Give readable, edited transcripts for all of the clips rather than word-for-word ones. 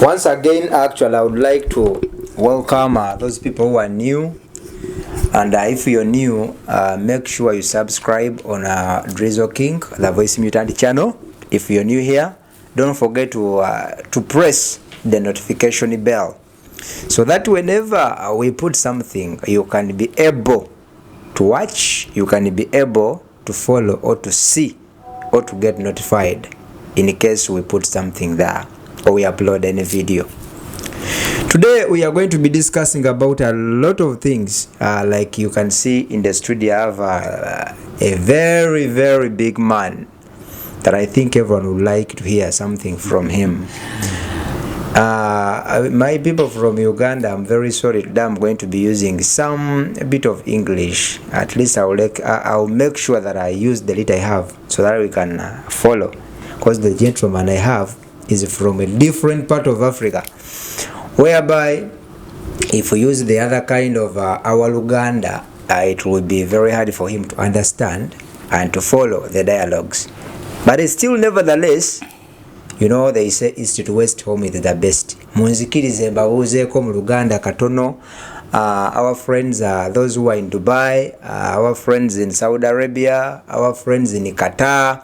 Once again, actually, I would like to welcome those people who are new. And if you're new, make sure you subscribe on Drizzle King, the Voice Mutant channel. If you're new here, don't forget to press the notification bell, so that whenever we put something, you can be able to watch, you can be able to follow or to see or to get notified in case we put something there or we upload any video. Today we are going to be discussing about a lot of things. Like you can see in the studio, I have a very, very big man that I think everyone would like to hear something from him. My people from Uganda, I'm very sorry today I'm going to be using a bit of English. At least I'll make sure that I use the little I have so that we can follow, because the gentleman I have is from a different part of Africa, whereby if we use the other kind of our Luganda, it will be very hard for him to understand and to follow the dialogues. But it's still, nevertheless, you know, they say east to west home is the best. Munzikirize mbabuzeeko mu Luganda katono. Our friends are those who are in Dubai, our friends in Saudi Arabia, our friends in Qatar,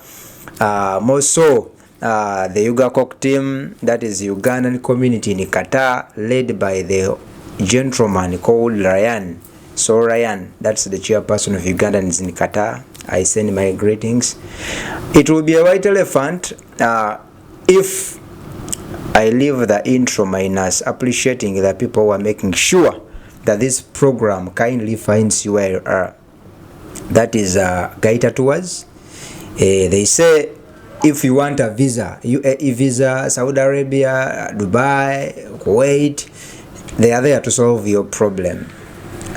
more so the Yuga Kok team, that is Ugandan community in Qatar, led by the gentleman called Ryan. So Ryan, that's the chairperson of Ugandans in Qatar. I send my greetings. It will be a white elephant if I leave the intro minus appreciating the people who are making sure that this program kindly finds you where you are. That is Gaita Tours. They say if you want a visa, UAE visa, Saudi Arabia, Dubai, Kuwait, they are there to solve your problem.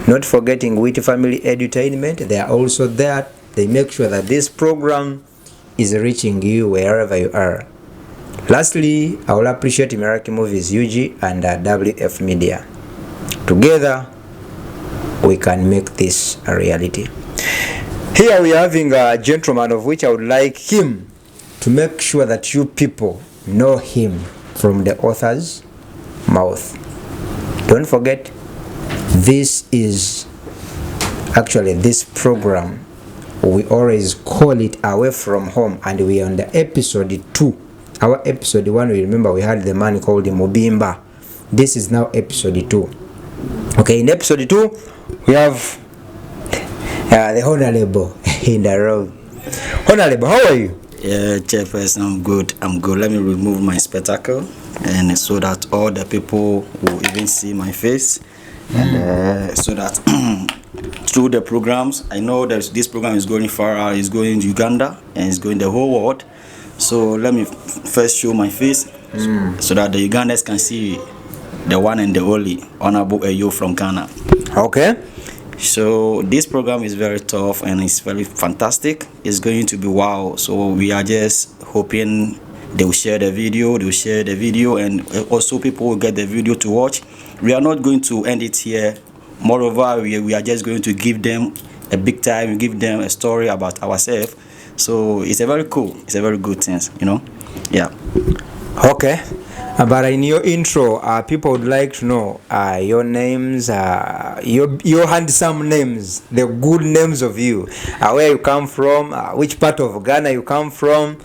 Not forgetting Witty Family Edutainment, they are also there. They make sure that this program is reaching you wherever you are. Lastly, I will appreciate Meraki Movies UG and WF Media. Together, we can make this a reality. Here we are having a gentleman of which I would like him to make sure that you people know him from the author's mouth. Don't forget, this is actually this program. We always call it Away From Home, and we are on the episode 2. Our episode 1, we remember we had the man called Mubimba. This is now episode 2. Okay, in episode 2, we have the Honorable in the room. Honorable, how are you? Yeah, Chairperson, I'm good. Let me remove my spectacle, and so that all the people will even see my face, and so that through the programs, I know that this program is going far out. It's going to Uganda and it's going the whole world. So let me first show my face so that the Ugandans can see the one and the only Honorable Eyo from Ghana. Okay. So this program is very tough and it's very fantastic. It's going to be wow. So we are just hoping they will share the video, and also people will get the video to watch. We are not going to end it here. Moreover, we are just going to give them a big time, give them a story about ourselves. So it's a very good thing, you know. Yeah. Okay. But in your intro, people would like to know your names, your handsome names, the good names of you, where you come from, which part of Ghana you come from.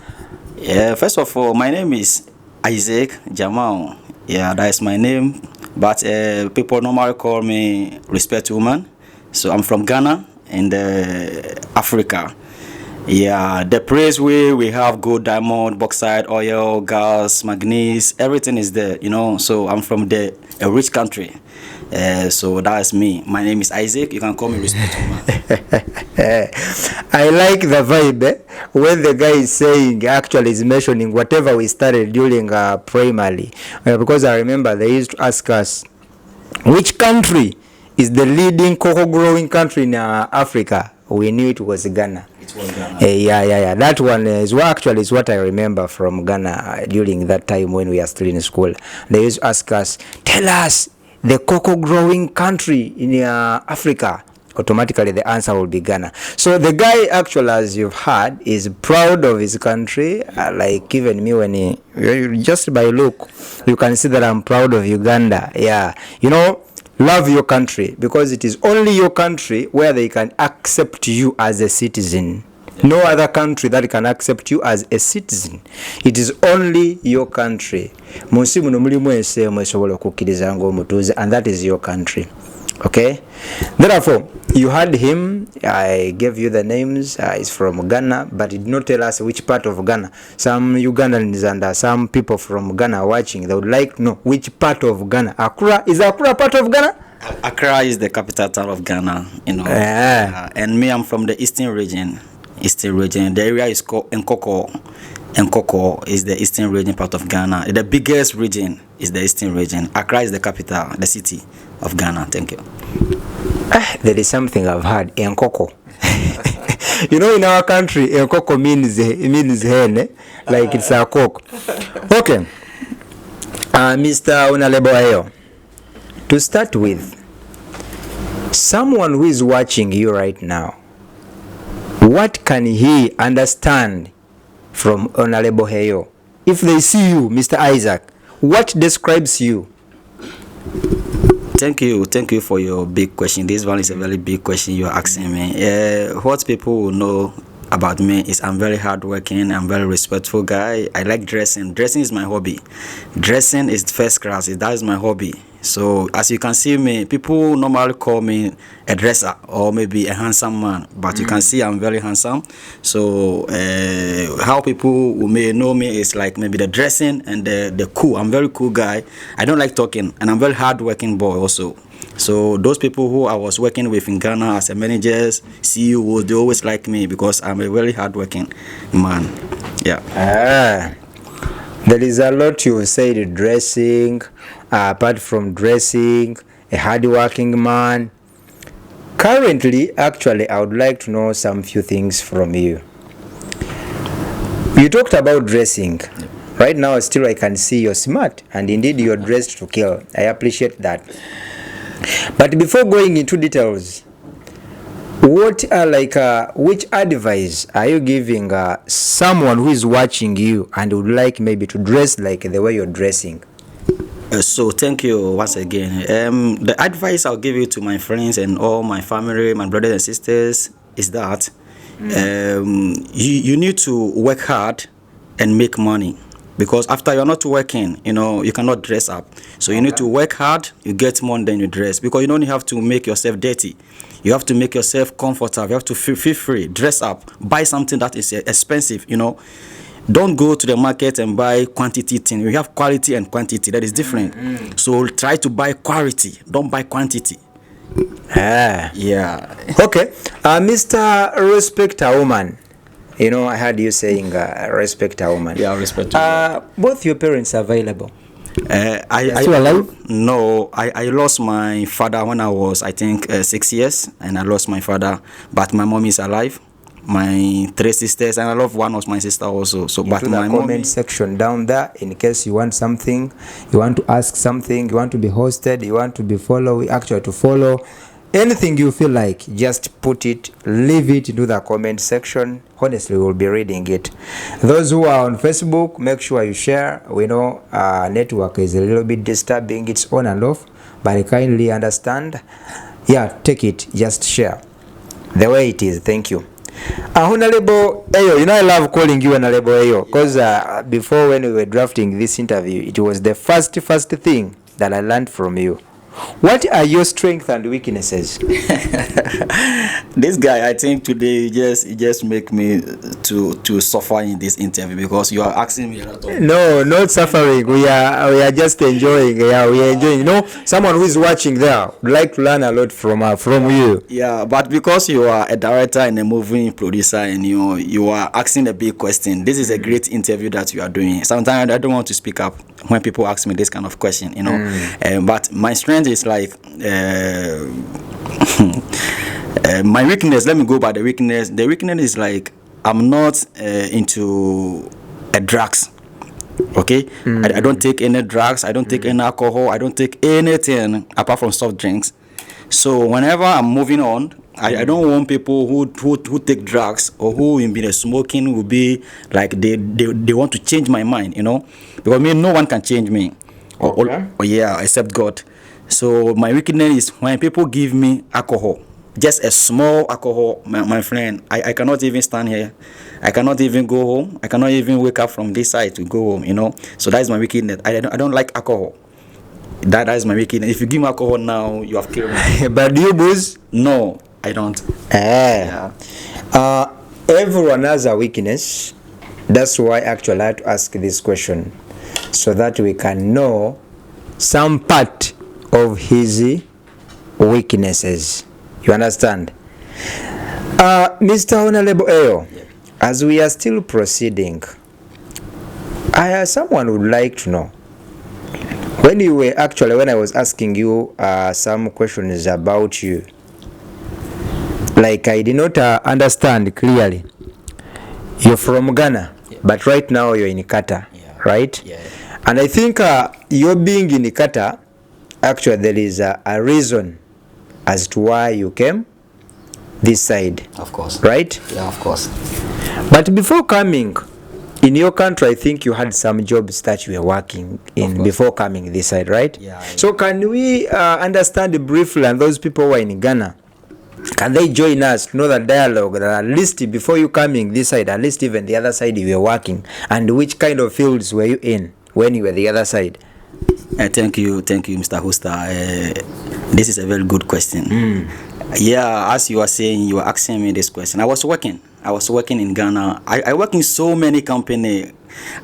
Yeah, first of all, my name is Isaac Jamal. Yeah, that is my name. But people normally call me Respect Woman. So I'm from Ghana and Africa. Yeah, the place where we have gold, diamond, bauxite, oil, gas, manganese, everything is there, you know. So I'm from a rich country. So that's me. My name is Isaac. You can call me Respect Woman. I like the vibe when the guy is saying, actually is mentioning whatever we started during primary. Because I remember they used to ask us, which country is the leading cocoa growing country in Africa? We knew it was Ghana. It was Ghana. Yeah. That one is what I remember from Ghana during that time when we are still in school. They used to ask us, tell us the cocoa growing country in Africa. automatically the answer will be Ghana. So the guy actually, as you've heard, is proud of his country. Like even me, when just by look, you can see that I'm proud of Uganda. Yeah, you know, love your country because it is only your country where they can accept you as a citizen. No other country that can accept you as a citizen. It is only your country. Munsi muno mulimu enseemu esobola okukkiriza ng'omutuuze, and that is your country. Okay? Therefore, you heard him. I gave you the names. He's from Ghana, but he did not tell us which part of Ghana. Some Ugandans and some people from Ghana are watching. They would like to know which part of Ghana. Accra, is Accra part of Ghana? Accra is the capital town of Ghana, you know. And me, I'm from the eastern region. The area is called Nkoko. Nkoko is the eastern region part of Ghana. The biggest region is the eastern region. Accra is the capital, the city of Ghana. Thank you. There is something I've heard, Nkoko. You know, in our country, Nkoko means hen, like it's a cock. Okay. Mr. Honorable Ayo, to start with, someone who is watching you right now, what can he understand from Honorable Heyo? If they see you, Mr. Isaac, what describes you? Thank you for your big question. This one is a very big question you're asking me. What people will know about me is I'm very hardworking, I'm very respectful guy. I like dressing. Dressing is my hobby. Dressing is first class. That is my hobby. So as you can see me, people normally call me a dresser or maybe a handsome man, but you can see I'm very handsome. So how people may know me is like maybe the dressing and the cool. I'm very cool guy. I don't like talking, and I'm very hardworking boy also. So those people who I was working with in Ghana as a managers, CEOs, they always like me because I'm a very hardworking man. Yeah. There is a lot you said, dressing, apart from dressing, a hardworking man. Currently, actually, I would like to know some few things from you. You talked about dressing. Right now, still I can see you're smart, and indeed you're dressed to kill. I appreciate that. But before going into details, what are which advice are you giving someone who is watching you and would like maybe to dress like the way you're dressing? So thank you once again. The advice I'll give you to my friends and all my family, my brothers and sisters, is that you need to work hard and make money. Because after you're not working, you cannot dress up. So you need to work hard, you get money, then you dress. Because you don't have to make yourself dirty. You have to make yourself comfortable. You have to feel free, dress up, buy something that is expensive, Don't go to the market and buy quantity thing. You have quality and quantity. That is different. So try to buy quality. Don't buy quantity. Yeah. Okay. Mr. Respect a Woman. I heard you saying respect a woman. Yeah, respect a woman. Both your parents are available? Are you alive? No, I lost my father when I was, I think, 6 years. And I lost my father. But my mom is alive. My 3 sisters, and I love one of my sister also. So, but my comment section down there, in case you want something, you want to ask something, you want to be hosted, you want to be to follow, anything you feel like, just put it, leave it into the comment section. Honestly, we'll be reading it. Those who are on Facebook, make sure you share. We know network is a little bit disturbing, it's on and off, but kindly understand. Yeah, take it, just share the way it is. Thank you. Honorable Ayo, I love calling you Honorable Ayo because before, when we were drafting this interview, it was the first thing that I learned from you. What are your strengths and weaknesses? This guy, I think today just make me to suffer in this interview because you are asking me a lot of... No, not suffering. We are just enjoying. Yeah, we are enjoying. Someone who is watching there would like to learn a lot from you. Yeah, but because you are a director and a movie producer and you are asking a big question, this is a great interview that you are doing. Sometimes I don't want to speak up when people ask me this kind of question, but my strength is like my weakness. Let me go by the weakness. The weakness is like I'm not into drugs. Okay, I don't take any drugs. I don't take any alcohol. I don't take anything apart from soft drinks. So whenever I'm moving on, I don't want people who take drugs or who will be smoking will be like they want to change my mind, you know, because me no one can change me. Or yeah, except God. So my wickedness is when people give me alcohol, just a small alcohol, my friend. I cannot even stand here. I cannot even go home. I cannot even wake up from this side to go home, you know. So that is my wickedness. I don't like alcohol. That is my wickedness. If you give me alcohol now, you have killed me. But do you booze? No, I don't. Yeah. Everyone has a weakness. That's why actually I had to ask this question, so that we can know some part of his weaknesses. You understand? Mr. Honorable Eyo, as we are still proceeding, someone would like to know, when I was asking you some questions about you, like I did not understand clearly. You're from Ghana, but right now you're in Qatar, right? Yeah. And I think you're being in Qatar, actually there is a reason as to why you came this side. Of course. Right? Yeah, of course. But before coming in your country, I think you had some jobs that you were working in before coming this side, right? Yeah. So can we understand briefly, and those people who are in Ghana, can they join us to know the dialogue that at least before you coming this side, at least even the other side you were working, and which kind of fields were you in when you were the other side? Thank you, Mr. Hoster. This is a very good question. Yeah, as you are saying, you are asking me this question. I was working in Ghana. I work in so many companies.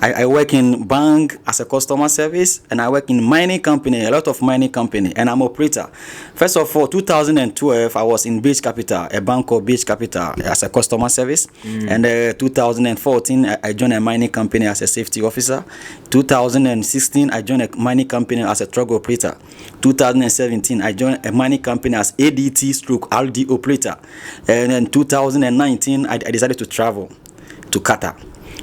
I work in bank as a customer service, and I work in mining company, a lot of mining company, and I'm operator. First of all, 2012, I was in Beach Capital, a bank called Beach Capital, as a customer service. And 2014, I joined a mining company as a safety officer. 2016, I joined a mining company as a truck operator. 2017, I joined a mining company as ADT/RD operator. And in 2019, I decided to travel to Qatar.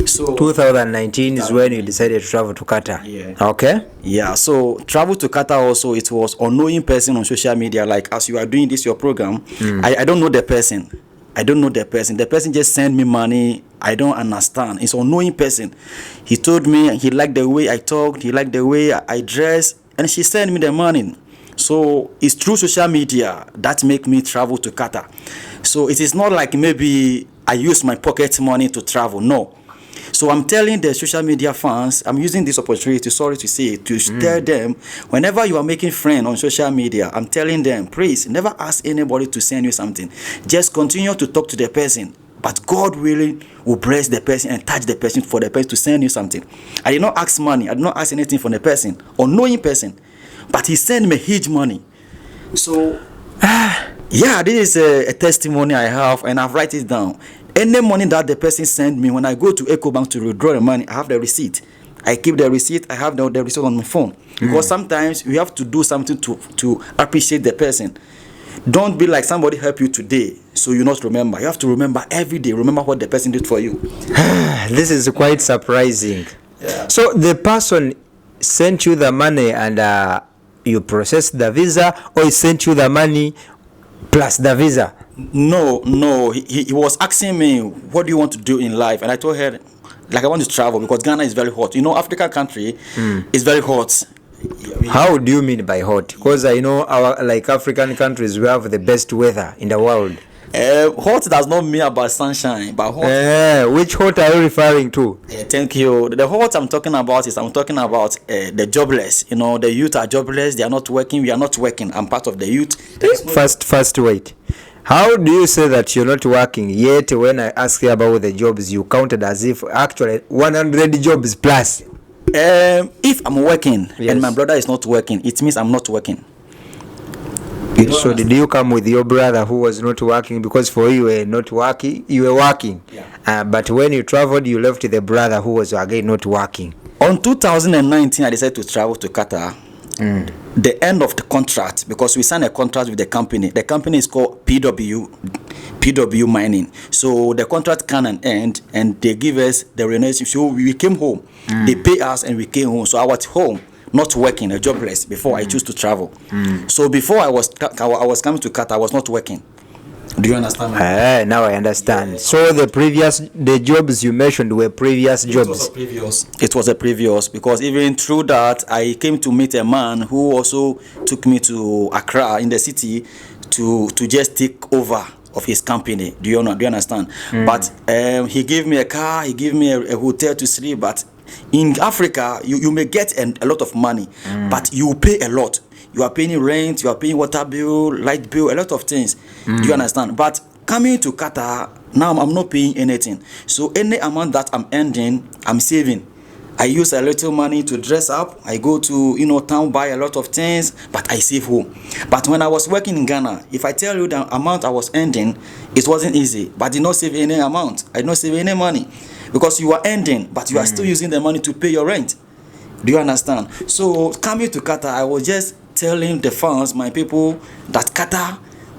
So 2019 is when you decided to travel to Qatar. Yeah. Okay. Yeah. So travel to Qatar also, it was unknowing person on social media. Like as you are doing this your program, I don't know the person. I don't know the person. The person just sent me money. I don't understand. It's unknowing person. He told me he liked the way I talked. He liked the way I dress, and she sent me the money. So it's through social media that make me travel to Qatar. So it is not like maybe I use my pocket money to travel. No. So I'm telling the social media fans, I'm using this opportunity, sorry to say, to tell them, whenever you are making friends on social media, I'm telling them, please, never ask anybody to send you something. Just continue to talk to the person. But God really will bless the person and touch the person for the person to send you something. I did not ask money. I did not ask anything from the person, unknowing person. But he sent me huge money. So, yeah, this is a testimony I have, and I've write it down. Any money that the person sent me, when I go to EcoBank to withdraw the money, I have the receipt. I keep the receipt. I have the receipt on my phone. Because sometimes you have to do something to appreciate the person. Don't be like somebody help you today, so you not remember. You have to remember every day. Remember what the person did for you. This is quite surprising. Yeah. So the person sent you the money and you processed the visa, or he sent you the money plus the visa? No. He was asking me, what do you want to do in life? And I told her, like, I want to travel because Ghana is very hot. You know, African country is very hot. How do you mean by hot? Because I know our African countries, we have the best weather in the world. Hot does not mean about sunshine, but hot. Which hot are you referring to? Thank you. The hot I'm talking about the jobless. You know, the youth are jobless. They are not working. We are not working. I'm part of the youth. First, wait. How do you say that you're not working? Yet when I asked you about the jobs, you counted as if actually 100 jobs plus. If I'm working and my brother is not working, it means I'm not working. So did you come with your brother who was not working? Because for you were not working, you were working. Yeah. But when you traveled, you left the brother who was again not working. On 2019, I decided to travel to Qatar. The end of the contract, because we signed a contract with the company. The company is called PW Mining. So the contract can and end, and they give us the renewal. So we came home. They pay us, and we came home. So I was home, not working, a jobless before I choose to travel. So before I was coming to Qatar, I was not working. Do you understand? Now I understand. Yeah. So the jobs you mentioned were previous jobs. It was a previous, because even through that I came to meet a man who also took me to Accra in the city to just take over of his company. Do you understand? But he gave me a car, he gave me a hotel to sleep. But in Africa, you may get a lot of money, but you pay a lot. You are paying rent, you are paying water bill, light bill, a lot of things. Do you understand? But coming to Qatar, now I'm not paying anything. So any amount that I'm earning, I'm saving. I use a little money to dress up. I go to town, buy a lot of things, but I save home. But when I was working in Ghana, if I tell you the amount I was earning, it wasn't easy. But I did not save any amount. I did not save any money. Because you are earning, but you are still using the money to pay your rent. Do you understand? So coming to Qatar, I was just telling the fans, my people, that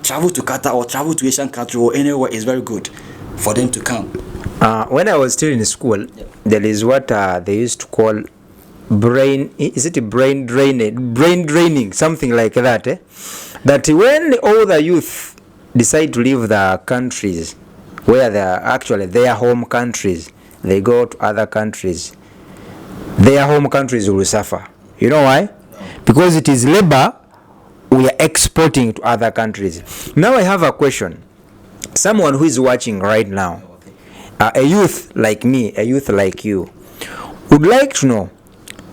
travel to Qatar or travel to Asian country or anywhere is very good for them to come. When I was still in school, there is what they used to call brain draining, something like that. That when all the youth decide to leave the countries where they are actually their home countries, they go to other countries, their home countries will suffer. You know why? Because it is labor we are exporting to other countries. Now I have a question. Someone who is watching right now, a youth like me, a youth like you, would like to know,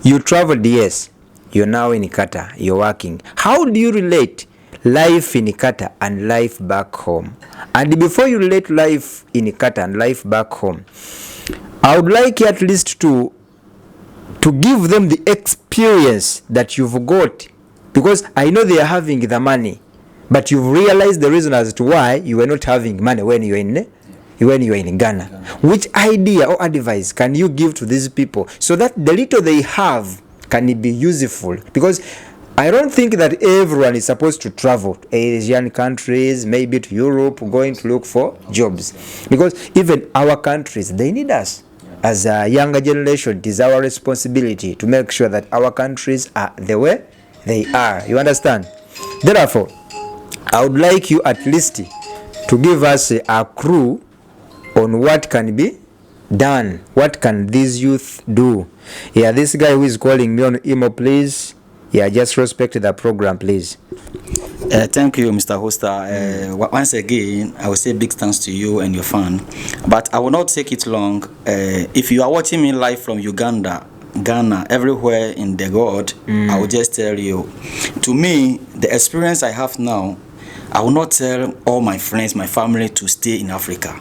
you traveled, yes, you're now in Qatar, you're working. How do you relate life in Qatar and life back home? And before you relate life in Qatar and life back home, I would like you at least to give them the experience that you've got, because I know they are having the money, but you've realized the reason as to why you were not having money when you were in Ghana. Which idea or advice can you give to these people so that the little they have can be useful? Because I don't think that everyone is supposed to travel to Asian countries, maybe to Europe, going to look for jobs. Because even our countries, they need us. As a younger generation, it is our responsibility to make sure that our countries are the way they are. You understand? Therefore, I would like you at least to give us a clue on what can be done. What can these youth do? Yeah, this guy who is calling me on email, please. Yeah, just respect the program, please. Thank you, Mr. Hoster. Once again, I will say big thanks to you and your fan. But I will not take it long. If you are watching me live from Uganda, Ghana, everywhere in the world, I will just tell you, to me, the experience I have now, I will not tell all my friends, my family to stay in Africa.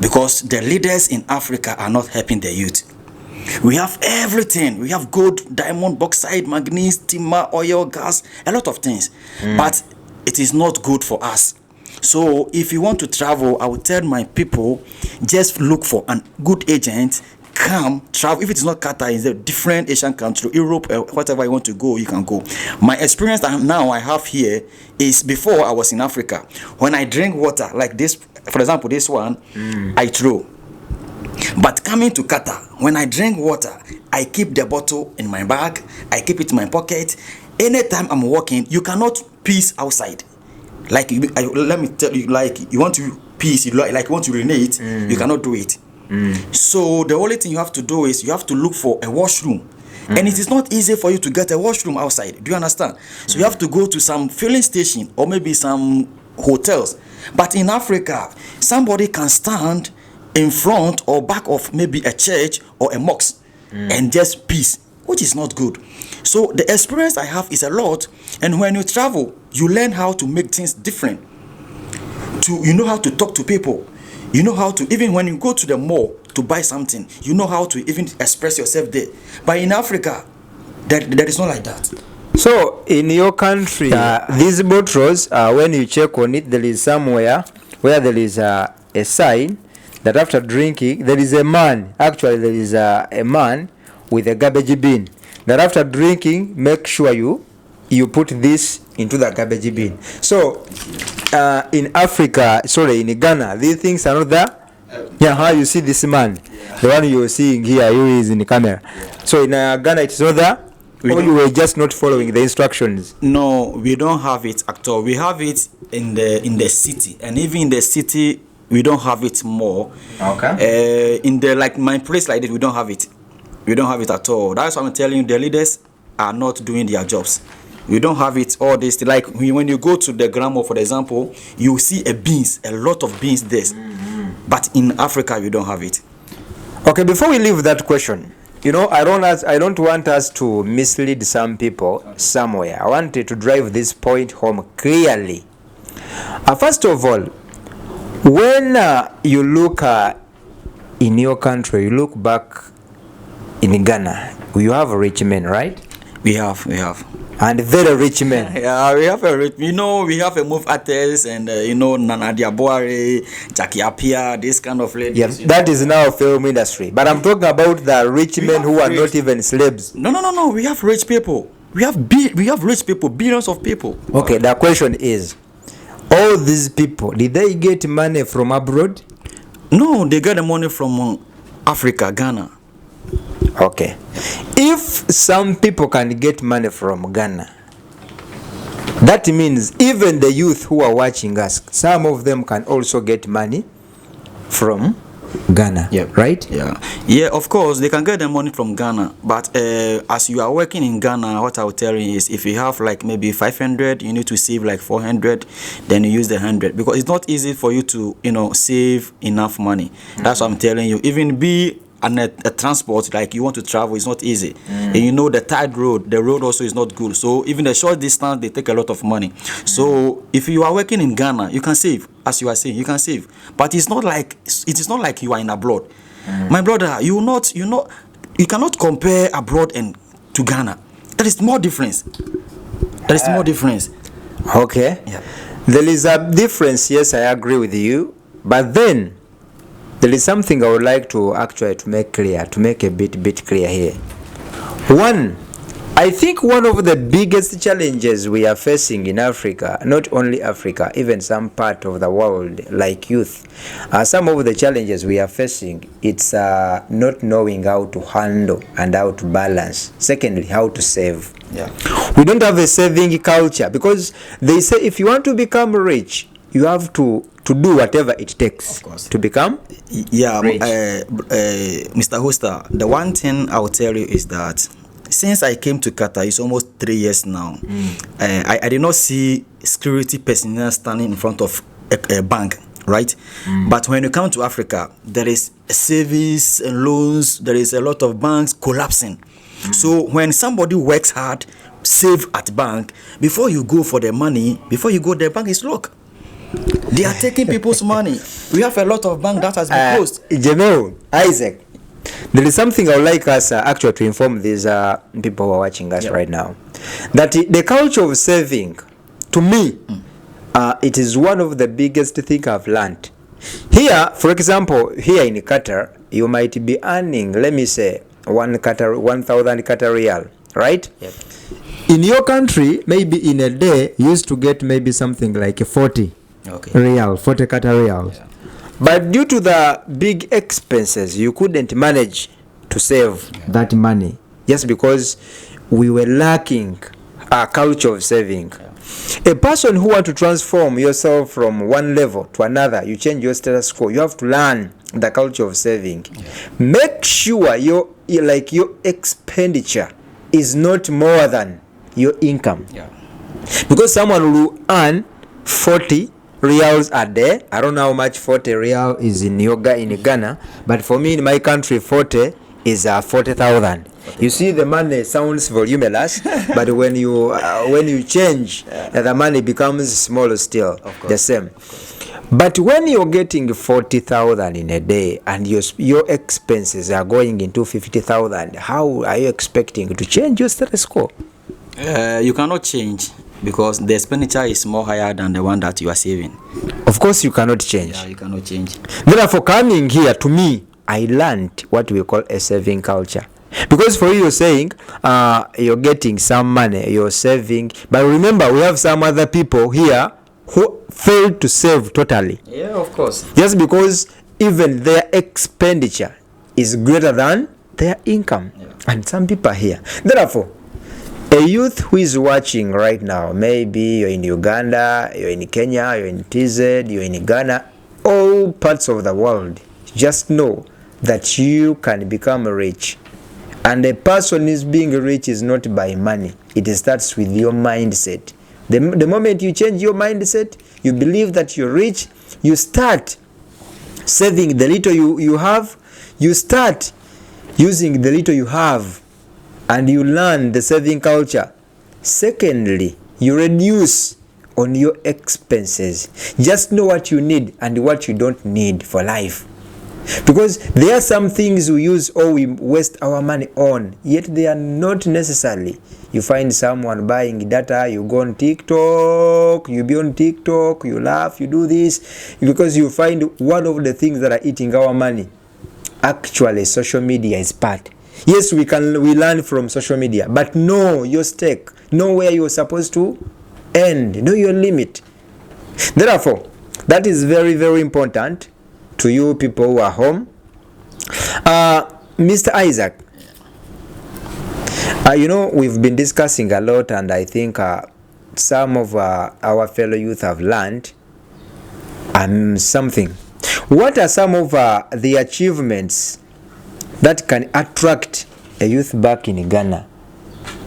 Because the leaders in Africa are not helping the youth. We have everything. We have gold, diamond, bauxite, manganese, timber, oil, gas, a lot of things. But it is not good for us. So if you want to travel, I will tell my people, just look for a good agent, come, travel. If it is not Qatar, it's a different Asian country, Europe, whatever you want to go, you can go. My experience now I have here is before I was in Africa. When I drink water, like this, for example, this one, I throw. But coming to Qatar, when I drink water, I keep the bottle in my bag, I keep it in my pocket. Anytime I'm walking, you cannot piss outside. Like, let me tell you, like, you want to piss, like you want to urinate, you cannot do it. So the only thing you have to do is you have to look for a washroom. And it is not easy for you to get a washroom outside. Do you understand? So you have to go to some filling station or maybe some hotels. But in Africa, somebody can stand in front or back of maybe a church or a mosque and just peace, which is not good. So the experience I have is a lot, and when you travel, you learn how to make things different. You know how to talk to people. You know how to, even when you go to the mall to buy something, you know how to even express yourself there. But in Africa, there is not like that. So in your country, these bottles, when you check on it, there is somewhere where there is a sign that after drinking, there is a man, actually there is a man with a garbage bin, that after drinking, make sure you put this into the garbage bin. So in Africa, sorry, in Ghana, these things are not there. Yeah, how you see this man, the one you're seeing here, who is in the camera. So in Ghana, it's not there. Or you were just not following the instructions? No, we don't have it at all. We have it in the city, and even in the city, we don't have it more. Okay. In the like my place like this, we don't have it. We don't have it at all. That's why I'm telling you, the leaders are not doing their jobs. We don't have it all this. Like when you go to the grandma, for example, you see a lot of beans there. But in Africa, we don't have it. Okay, before we leave that question, you know, I don't want us to mislead some people somewhere. I wanted to drive this point home clearly. First of all, when you look in your country, you look back in Ghana, you have rich men, right? We have. And very rich men. Yeah, we have we have a move artists and Nana Diabore, Jackie Appiah, this kind of ladies. Yes, that is now a film industry. But I'm talking about the rich men who are not even slaves. No. We have rich people. We have rich people, billions of people. Okay, the question is, all these people, did they get money from abroad? No, they get the money from Africa, Ghana. Okay. If some people can get money from Ghana, that means even the youth who are watching us, some of them can also get money from Ghana. Yeah. Right? Yeah, of course, they can get the money from Ghana. But as you are working in Ghana, what I will tell you is if you have like maybe 500, you need to save like 400, then you use the 100. Because it's not easy for you to, save enough money. That's what I'm telling you. Even be and a transport, like you want to travel, it's not easy. And the tight road, the road also is not good. So even the short distance, they take a lot of money. So if you are working in Ghana, you can save. As you are saying, you can save. But it is not like you are in abroad. My brother, you cannot compare abroad and to Ghana. There is more difference. Okay. Yeah. There is a difference, yes, I agree with you. But then there is something I would like to make a bit clear here. One, I think one of the biggest challenges we are facing in Africa, not only Africa, even some part of the world, like youth, some of the challenges we are facing, it's not knowing how to handle and how to balance. Secondly, how to save. Yeah. We don't have a saving culture because they say if you want to become rich, you have to do whatever it takes to become rich. Mr. Hoster, the one thing I will tell you is that since I came to Qatar, it's almost 3 years now. I did not see security personnel standing in front of a bank, right? But when you come to Africa, there is savings and loans. There is a lot of banks collapsing. So when somebody works hard, save at bank, before you go for the money, the bank is locked. They are taking people's money. We have a lot of bank that has been closed. Jamil, Isaac, there is something I would like us to inform these people who are watching us right now. That the culture of saving, to me, it is one of the biggest things I've learned. Here, for example, here in Qatar, you might be earning, let me say, 1,000 Qatar Riyal, right? Yep. In your country, maybe in a day, you used to get maybe something like 40 Riyal, 40 Qatar Riyals. Yeah. But due to the big expenses, you couldn't manage to save that money just because we were lacking a culture of saving. A person who wants to transform yourself from one level to another, you change your status quo, you have to learn the culture of saving. Make sure your expenditure is not more than your income. Because someone will earn 40 Riyals a day. I don't know how much 40 Riyal is in Ghana, but for me in my country 40 is 40,000. You see, the money sounds voluminous, but when you change, the money becomes smaller still, the same. But when you're getting 40,000 in a day and your expenses are going into 50,000, how are you expecting to change your status quo? You cannot change because the expenditure is more higher than the one that you are saving. Of course, you cannot change. Yeah, you cannot change. Therefore, coming here, to me, I learned what we call a saving culture. Because for you, you're saying you're getting some money, you're saving. But remember, we have some other people here who failed to save totally. Yeah, of course. Just because even their expenditure is greater than their income. Yeah. And some people are here. Therefore, A youth who is watching right now, maybe you're in Uganda, you're in Kenya, you're in TZ, you're in Ghana, all parts of the world, just know that you can become rich. And a person is being rich is not by money. It starts with your mindset. The moment you change your mindset, you believe that you're rich, you start saving the little you have, you start using the little you have, and you learn the saving culture. Secondly, you reduce on your expenses. Just know what you need and what you don't need for life. Because there are some things we use or we waste our money on, yet they are not necessary. You find someone buying data, you go on TikTok, you be on TikTok, you laugh, you do this, because you find one of the things that are eating our money. Actually, social media is part. Yes, we learn from social media, but know your stake, know where you're supposed to end, know your limit. Therefore, that is very, very important to you people who are home. Mr. Isaac, we've been discussing a lot, and I think some of our fellow youth have learned something. What are some of the achievements that can attract a youth back in Ghana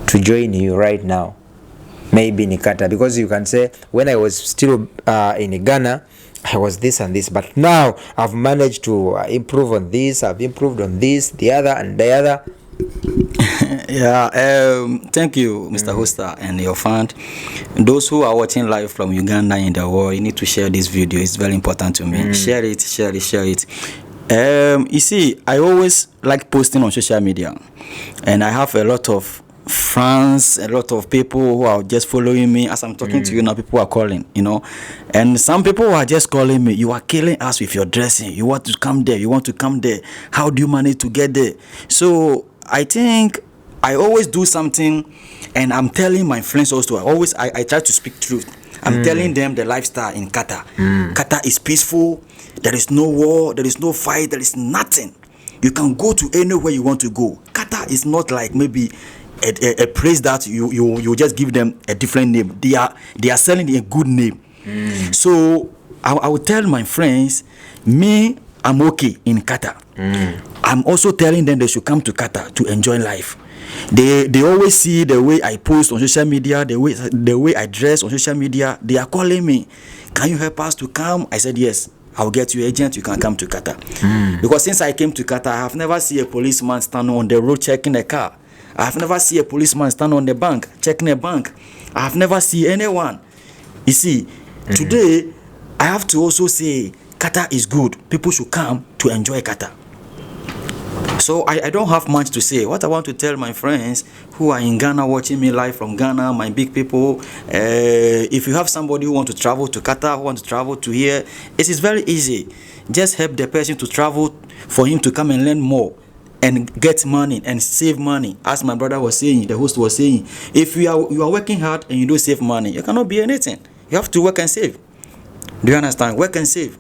to join you right now? Maybe in Qatar, because you can say, when I was still in Ghana, I was this and this, but now I've managed to improve on this, I've improved on this, the other, and the other. Thank you, Mr. Hoster, and your fund. Those who are watching live from Uganda in the world, you need to share this video. It's very important to me. Share it. You see, I always like posting on social media, and I have a lot of friends, a lot of people who are just following me as I'm talking to you now. People are calling, and some people are just calling me, you are killing us with your dressing, you want to come there, how do you manage to get there? So I think I always do something, and I'm telling my friends also, I try to speak truth. I'm telling them the lifestyle in Qatar. Qatar is peaceful, there is no war, there is no fight, there is nothing. You can go to anywhere you want to go. Qatar is not like maybe a place that you just give them a different name. They are selling a good name. So I will tell my friends, I'm okay in Qatar. I'm also telling them they should come to Qatar to enjoy life. They always see the way I post on social media, the way I dress on social media. They are calling me, can you help us to come? I said yes, I'll get you agent, you can come to Qatar. Because since I came to Qatar, I have never seen a policeman stand on the road checking a car. I have never seen a policeman stand on the bank checking a bank. I have never seen anyone. You see, today I have to also say Qatar is good. People should come to enjoy Qatar. So I don't have much to say. What I want to tell my friends who are in Ghana watching me live from Ghana, my big people, if you have somebody who want to travel to Qatar, who want to travel to here, it is very easy. Just help the person to travel for him to come and learn more and get money and save money. As my brother was saying, the host was saying, if you are working hard and you don't save money, you cannot be anything. You have to work and save. Do you understand? Work and save.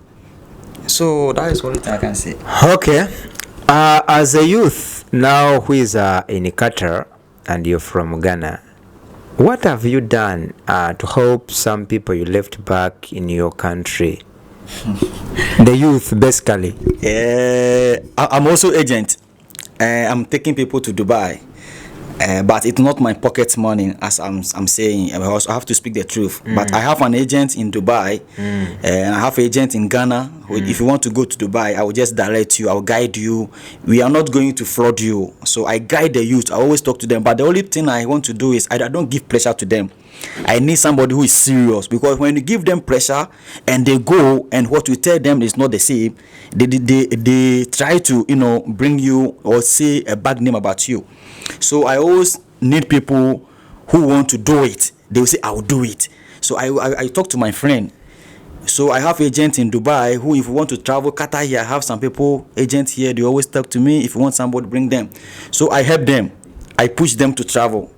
So that is what I can say. Okay. As a youth now who is in Qatar and you're from Ghana, what have you done to help some people you left back in your country? The youth, basically. I'm also agent. I'm taking people to Dubai, but it's not my pocket money, as I'm saying. I also have to speak the truth. But I have an agent in Dubai, and I have an agent in Ghana. If you want to go to Dubai, I will just direct you. I will guide you. We are not going to fraud you. So I guide the youth. I always talk to them. But the only thing I want to do is I don't give pressure to them. I need somebody who is serious, because when you give them pressure and they go and what you tell them is not the same, they try to bring you or say a bad name about you. So I always need people who want to do it. They will say, I will do it. So I talk to my friend. So I have agents in Dubai who, if you want to travel Qatar here, I have some people, agents here, they always talk to me. If you want somebody, bring them. So I help them. I push them to travel.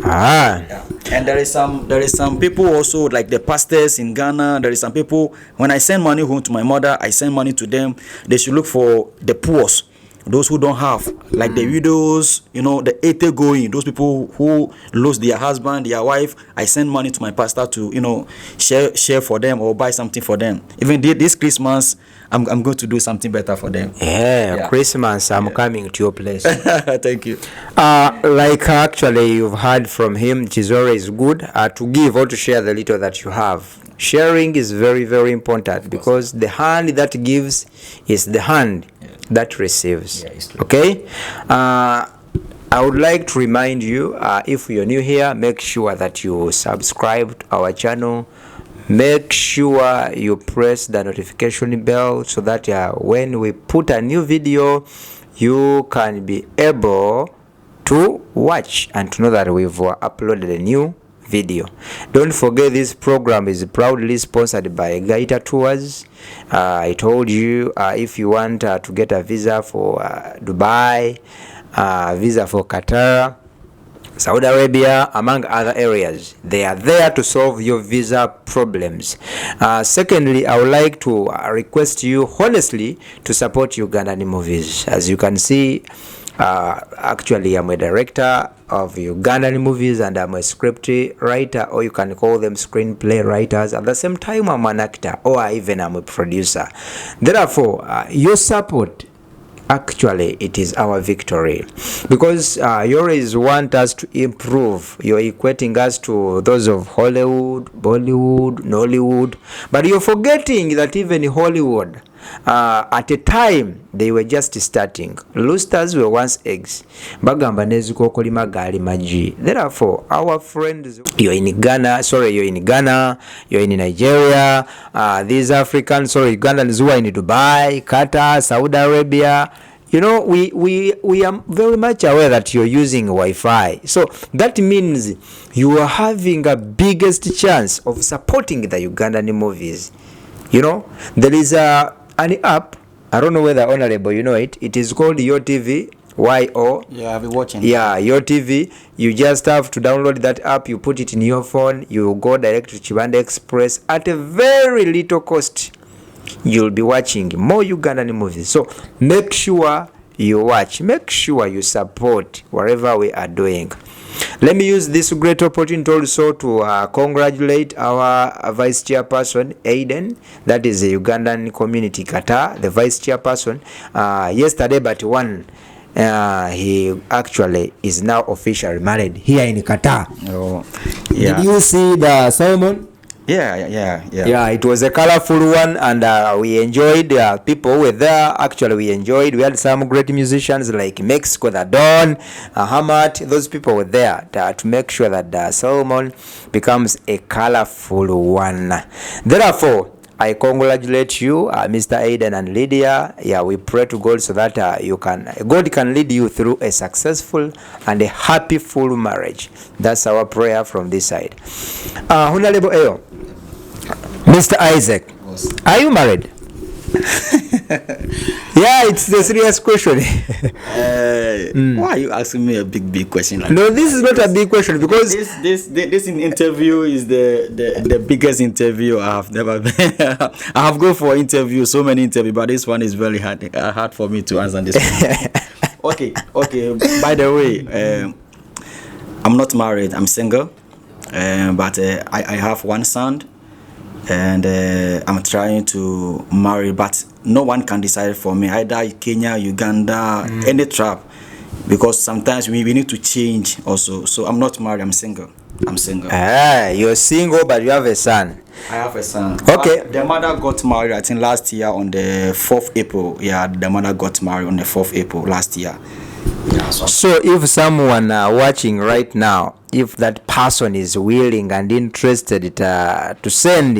And there is some people also, like the pastors in Ghana. There is some people, when I send money home to my mother, I send money to them. They should look for the poor those who don't have, like the widows, you know, the ete going, those people who lose their husband, their wife. I send money to my pastor to, you know, share for them or buy something for them. Even this Christmas, I'm going to do something better for them. Yeah. Christmas, I'm coming to your place. Thank you. Like actually you've heard from him, it is always good to give or to share the little that you have. Sharing is very, very important, because the hand that gives is the hand that receives. Okay. I would like to remind you, if you're new here, make sure that you subscribe to our channel. Make sure you press the notification bell so that when we put a new video, you can be able to watch and to know that we've uploaded a new video. Don't forget, this program is proudly sponsored by Gaita Tours. I told you, if you want to get a visa for Dubai, visa for Qatar, Saudi Arabia, among other areas, they are there to solve your visa problems. Secondly, I would like to request you honestly to support Ugandan movies. As you can see, actually I'm a director of Ugandan movies and I'm a script writer, or you can call them screenplay writers. At the same time, I'm an actor, or even I'm a producer. Therefore, your support, actually it is our victory, because you always want us to improve. You're equating us to those of Hollywood, Bollywood, Nollywood, but you're forgetting that even Hollywood, at a time they were just starting. Roosters were once eggs. Bagamba nezikokoli magali maji. Therefore, our friends, you're in Ghana, you're in Nigeria, these Africans, Ugandans who are in Dubai, Qatar, Saudi Arabia. You know, we are very much aware that you're using Wi-Fi. So that means you are having a biggest chance of supporting the Ugandan movies. You know, there is an app, I don't know whether honorable you know it. It is called YoTV. YO. Yeah, I'll be watching. Yeah, YoTV. You just have to download that app. You put it in your phone. You go direct to Chibanda Express at a very little cost. You'll be watching more Ugandan movies. So make sure you watch. Make sure you support whatever we are doing. Let me use this great opportunity also to congratulate our Vice Chairperson, Aiden. That is the Ugandan Community Qatar, the Vice Chairperson. Yesterday, but one, he actually is now officially married here in Qatar. Oh, yeah. Did you see the ceremony? Yeah. It was a colorful one, and we enjoyed. People were there. Actually, we enjoyed. We had some great musicians like Mexico, the Don, Hamat. Those people were there to make sure that the ceremony becomes a colorful one. Therefore, I congratulate you, Mr. Aiden and Lydia. Yeah, we pray to God so that God can lead you through a successful and a happy full marriage. That's our prayer from this side. Honorable Ayo, Mr. Isaac, are you married? Yeah, it's a serious question. Why are you asking me a big question like No, this is not a big question, because this interview is the biggest interview I have never been. I have gone for interviews, so many interviews, but this one is very hard for me to answer this one. Okay. By the way, I'm not married. I'm single, but I have one son. And I'm trying to marry, but no one can decide for me, either Kenya, Uganda, any tribe, because sometimes we need to change also. So I'm not married, I'm single. You're single, but you have a son. I have a son. Okay. The mother got married, I think, last year on the 4th April. Yeah, the mother got married on the 4th April last year. Yeah, so if someone watching right now, if that person is willing and interested to send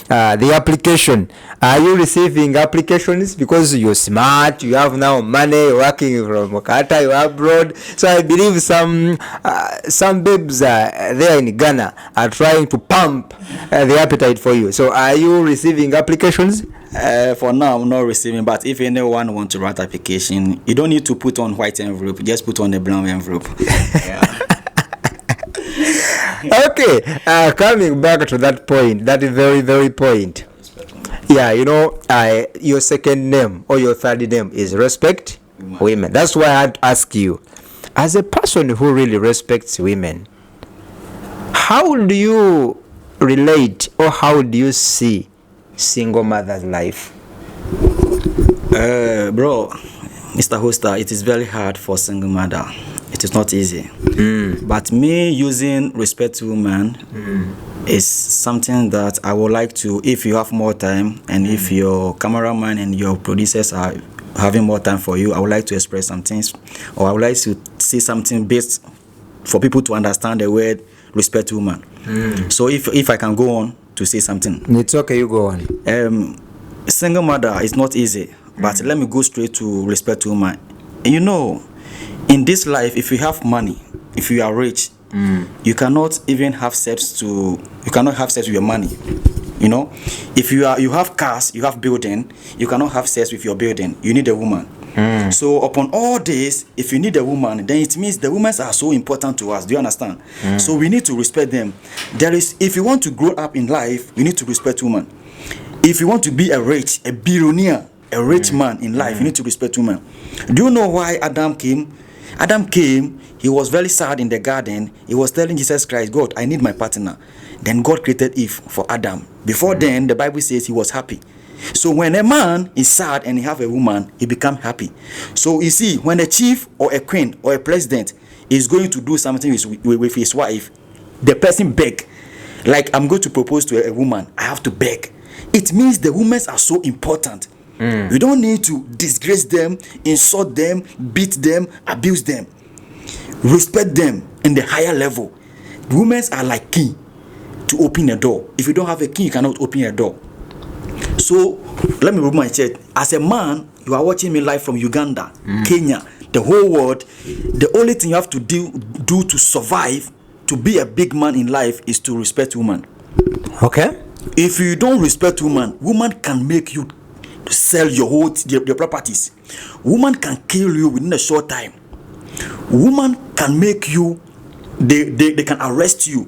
the application, are you receiving applications? Because you're smart, you have now money, working from Qatar, you're abroad. So I believe some babes there in Ghana are trying to pump the appetite for you. So are you receiving applications? For now, I'm not receiving, but if anyone wants to write application, you don't need to put on white envelope, just put on a brown envelope. Yeah. Okay, coming back to that point, that very point. Yeah, you know, your second name or your third name is Respect. women. That's why I had to ask you, as a person who really respects women, how do you relate or how do you see single mother's life? Bro, Mr. Hoster, it is very hard for single mother. It is not easy. But me using respect to women is something that I would like to, if you have more time and if your cameraman and your producers are having more time for you, I would like to express some things, or I would like to say something based for people to understand the word respect to woman. So if I can go on to say something. It's okay, you go on. Single mother is not easy, but let me go straight to respect to woman. You know, in this life, if you have money, if you are rich, you cannot even have sex to, you cannot have sex with your money. You know, if you have cars, you have building, you cannot have sex with your building. You need a woman. So upon all this, if you need a woman, then it means the women are so important to us. Do you understand? So we need to respect them. If you want to grow up in life, you need to respect women. If you want to be a billionaire, a rich man in life, you need to respect women. Do you know why Adam came? Adam came, he was very sad in the garden. He was telling Jesus Christ, God, I need my partner. Then God created Eve for Adam. Before then, the Bible says he was happy. So when a man is sad and he have a woman, he become happy. So you see, when a chief or a queen or a president is going to do something with his wife, the person beg. Like, I'm going to propose to a woman, I have to beg. It means the women are so important. You don't need to disgrace them, insult them, beat them, abuse them. Respect them in the higher level. The women are like key to open a door. If you don't have a key, you cannot open a door. So let me remove my chest. As a man, you are watching me live from Uganda, Kenya, the whole world. The only thing you have to do to survive, to be a big man in life, is to respect women. Okay. If you don't respect women can make you sell your properties. Woman can kill you within a short time. Woman can make you, they can arrest you.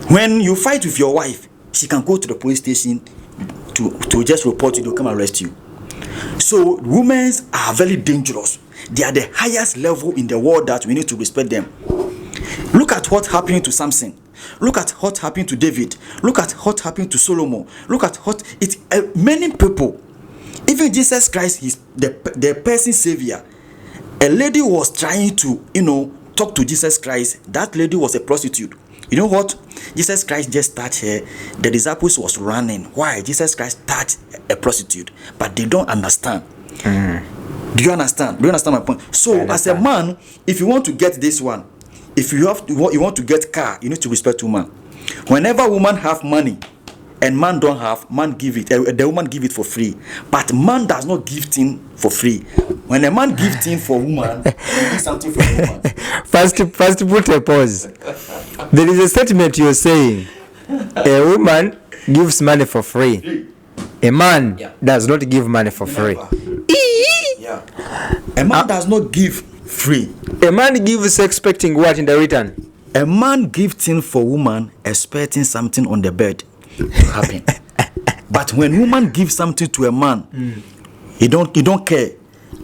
When you fight with your wife, she can go to the police station to just report you, to come arrest you. So women are very dangerous. They are the highest level in the world that we need to respect them. Look at what happened to Samson. Look at what happened to David. Look at what happened to Solomon. Look at what many people. Even Jesus Christ is the person savior. A lady was trying to, talk to Jesus Christ. That lady was a prostitute. You know what? Jesus Christ just touched her. The disciples was running. Why? Jesus Christ touched a prostitute. But they don't understand. Do you understand? Do you understand my point? So as a man, if you want to get this one, if you want to get car, you need to respect woman. Whenever woman have money and man don't have, man give it. The woman give it for free. But man does not give thing for free. When a man give thing for woman, he give something for woman. First put a pause. There is a statement you're saying. A woman gives money for free. A man does not give money for free. Yeah. A man does not give free. A man gives expecting what in the return? A man gives thing for woman expecting something on the bed to happen. But when woman gives something to a man, he don't care.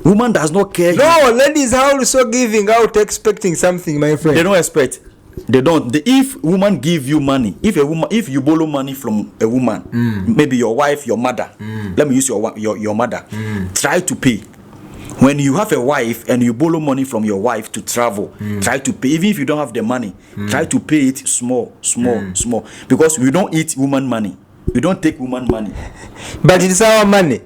Woman does not care. No, ladies are also giving out expecting something, my friend. They don't expect. They don't. If woman give you money, if you borrow money from a woman, maybe your wife, your mother. Let me use your mother. Try to pay. When you have a wife and you borrow money from your wife to travel, try to pay. Even if you don't have the money, try to pay it small. Because we don't eat woman money. We don't take woman money. But it's our money.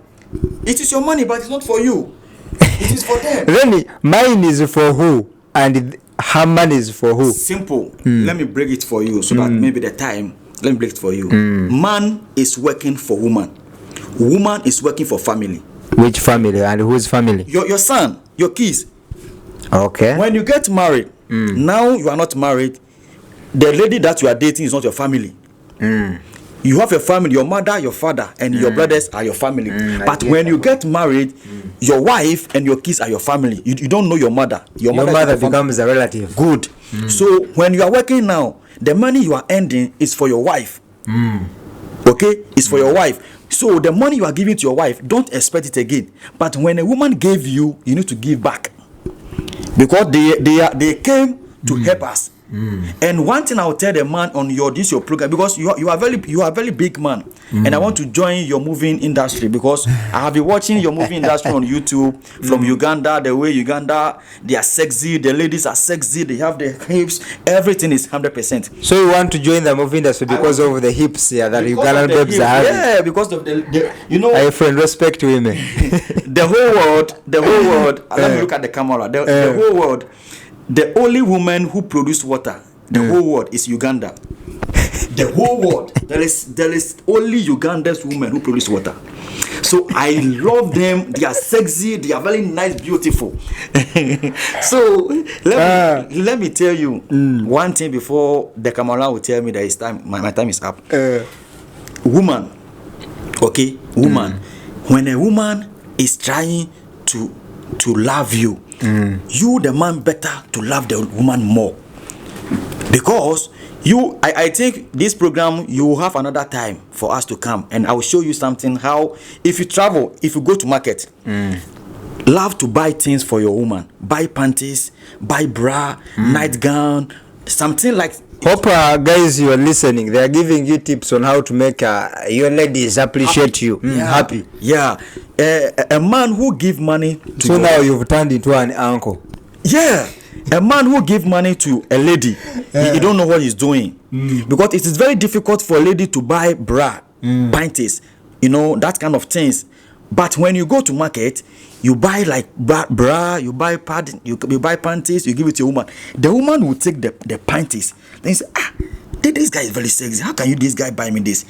It is your money, but it's not for you. It is for them. Really, mine is for who? And her money is for who? Simple. Let me break it for you so that maybe the time. Let me break it for you. Man is working for woman. Woman is working for family. Which family and whose family? Your son, your kids. Okay. When you get married, now you are not married. The lady that you are dating is not your family. You have a family, your mother, your father, and your brothers are your family. But when you get married, your wife and your kids are your family. You don't know your mother. Your mother becomes a relative. Good. So when you are working now, the money you are earning is for your wife. Okay? It's for your wife. So the money you are giving to your wife, don't expect it again. But when a woman gave you, you need to give back, because they came to help us. And one thing I will tell the man on your program, because you are a very big man, and I want to join your moving industry, because I have been watching your moving industry on YouTube from Uganda. The way Uganda, they are sexy, the ladies are sexy, they have the hips, everything is 100%. So you want to join the movie industry because of the hips, that Ugandan babes are having? Yeah, because of the you know. My friend, respect women. the whole world. Let me look at the camera. The whole world. The only woman who produce water, the whole world, is Uganda. The whole world. There is only Uganda's women who produce water. So I love them. They are sexy. They are very nice, beautiful. So let me tell you one thing before the Kamala will tell me that it's time. My time is up. Woman, okay, woman. When a woman is trying to love you, you the man better to love the woman more, because I think this program you will have another time for us to come, and I will show you something how if you travel, if you go to market, love to buy things for your woman, buy panties, buy bra, nightgown, something like. Hope guys, you are listening. They are giving you tips on how to make your ladies appreciate you. Happy. Yeah. A man who give money to so now you've turned into an uncle. Yeah. A man who give money to a lady, he don't know what he's doing. Because it is very difficult for a lady to buy bra, panties, that kind of things. But when you go to market, you buy like bra, you buy pad, you buy panties, you give it to a woman. The woman will take the panties. Then you say, this guy is very sexy. How can this guy buy me this?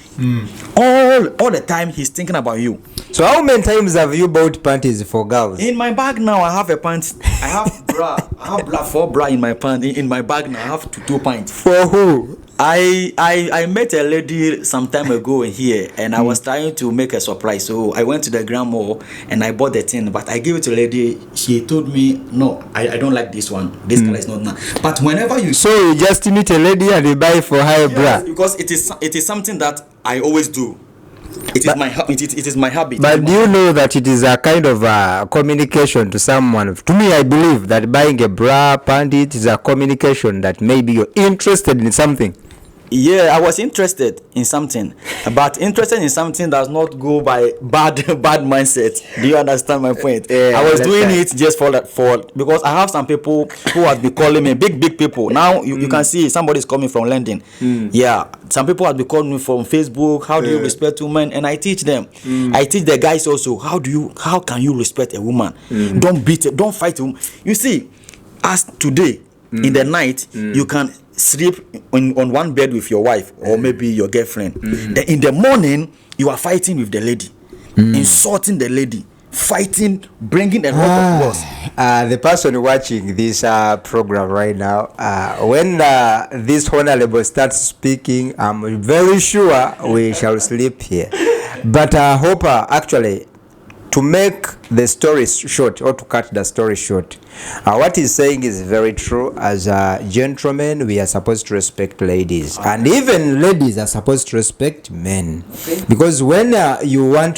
All the time he's thinking about you. So how many times have you bought panties for girls? In my bag now, I have a pants. I have bra. I have 4 bra in my pants. In my bag now, I have 2 pants. For who? I met a lady some time ago here, and I was trying to make a surprise. So I went to the Grand Mall and I bought the thing, but I gave it to a lady. She told me, no, I don't like this one. This color is not nice. But whenever you just meet a lady and you buy for her bra. Because it is something that I always do. It is my habit. But do you know that it is a kind of communication to someone? To me, I believe that buying a bra, panty, is a communication that maybe you're interested in something. Yeah, I was interested in something, but interested in something does not go by bad mindset. Do you understand my point? Yeah, I was doing it just for because I have some people who have been calling me big people. Now you can see somebody is coming from London. Yeah, some people have been calling me from Facebook. How do you respect women? And I teach them. I teach the guys also. How can you respect a woman? Don't beat it. Don't fight a woman. You see, as today in the night you can sleep on one bed with your wife or maybe your girlfriend. Then in the morning you are fighting with the lady, insulting the lady, fighting, bringing a lot of words. The person watching this program right now, when this honorable starts speaking, I'm very sure we shall sleep here. But I hope actually to make the story short, or to cut the story short, what he's saying is very true. As gentlemen, we are supposed to respect ladies, and even ladies are supposed to respect men. Because when if you want